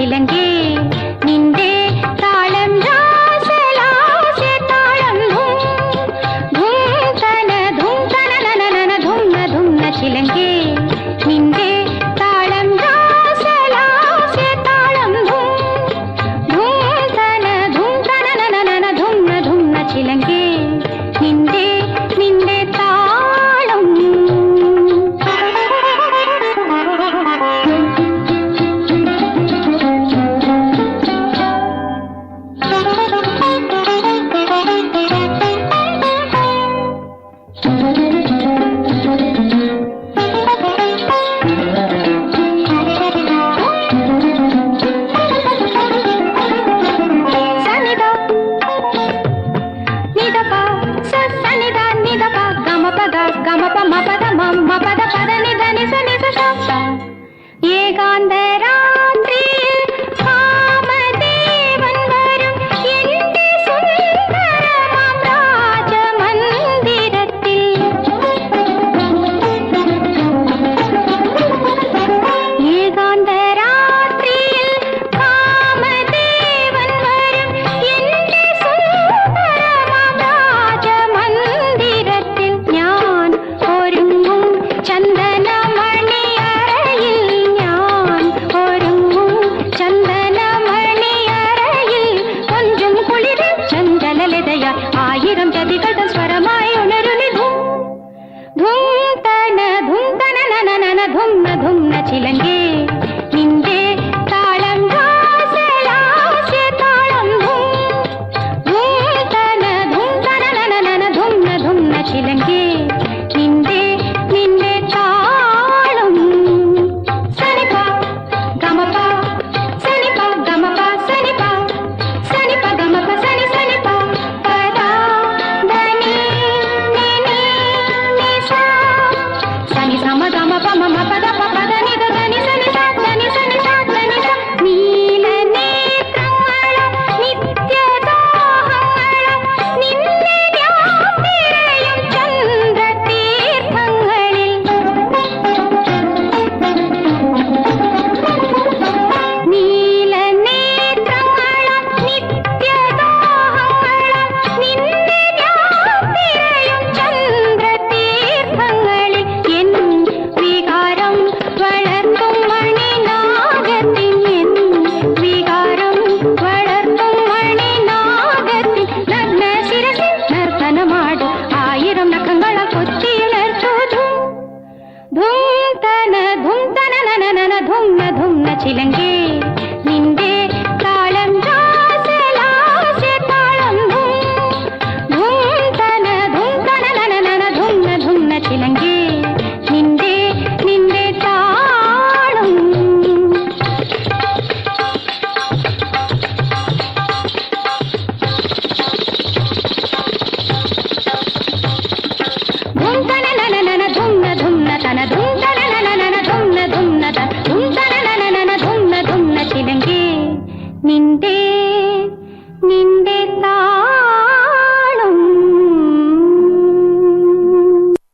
ചിലങ്കേ നിന്റെ താളം രാസലാസ്യ താളം ധൂംതന ധൂംതന നനനന ധുംന ധുംന ചിലങ്കേ നിന്റെ താളം രാസലാസ്യ താളം ധൂംതന ധൂംതന നനനന ധുംന ധുംന ചിലങ്കേ നിന്റെ നിന്റെ താളം గమప మపద మపద పద నిద నిస నిస శ ഏകാന്തരാത്രി കാമദേവൻ വരും എന്റെ സുന്ദരമാം രാജമന്ദിരത്തിൽ ഏകാന്തരാത്രിയിൽ കാമദേവൻ വരും എന്റെ സുന്ദരമാം രാജമന്ദിരത്തിൽ ഞാൻ ഒരുങ്ങും ചന്ദനമണിയറയിൽ ഞാൻ ഒരുങ്ങും ചന്ദനമണിയറയിൽ കൊഞ്ചും കുളിരും ചഞ്ചലലതയ ആയിരം ജതികളുടെ സ്വരമായി ഉണരുനി ധൂംതന ധൂംതന നനനന ധുംന ധുംന ചിലങ്കേ നിന്റെ താളം രാസലാസ്യ താളം ധൂംതന ധൂംതന നനനന ധുംന ധുംന ചിലങ്കേ നിന്റെ നിന്റെ താളം സനിപ ഗമപ സനിപ ഗമപ സനിപ സനിപ ഗമപ സനി സനിപ പദ ധനി നിനി നിസ സനി സമ ഗമ പമ പദ പദ നിദ ധനി സനി സ ധനി സനി സ ധനി സ നീല നേത്രങ്ങള നിത്യദാഹങ്ങള നിന്നെ വ്യാപിരയും ചന്ദ്രതീർത്ഥങ്ങളിൽ നീല നേത്രങ്ങള നിത്യദാഹങ്ങള നിന്നെ വ്യാപിരയും ചന്ദ്രതീർത്ഥങ്ങളിൽ എൻ വികാരം വളർത്തും മണിനാഗത്തിൽ എൻ വികാരം വളർത്തും മണിനാഗത്തിൽ നഗ്ന ശിരസിൽ നർത്തനമാടു ആയിരം നഖങ്ങള കൊത്തിയുണർത്തു ധൂംതന ധൂംതന നനനന ധുംന ധുംന ചിലങ്കേ നിന്റെ താളം രാസലാസ്യ താളം ധൂംതന ധൂംതന നനനന ധുംന ധുംന ചിലങ്കേ നിന്റെ നിന്റെ താളം ധുംതന നനനന ധുംന ധുംന തന ധുംതന നനനന ധുംന ധുംന ത ധുംതന നനനന ധുംന ധുംന ചിലങ്കേ നിന്റെ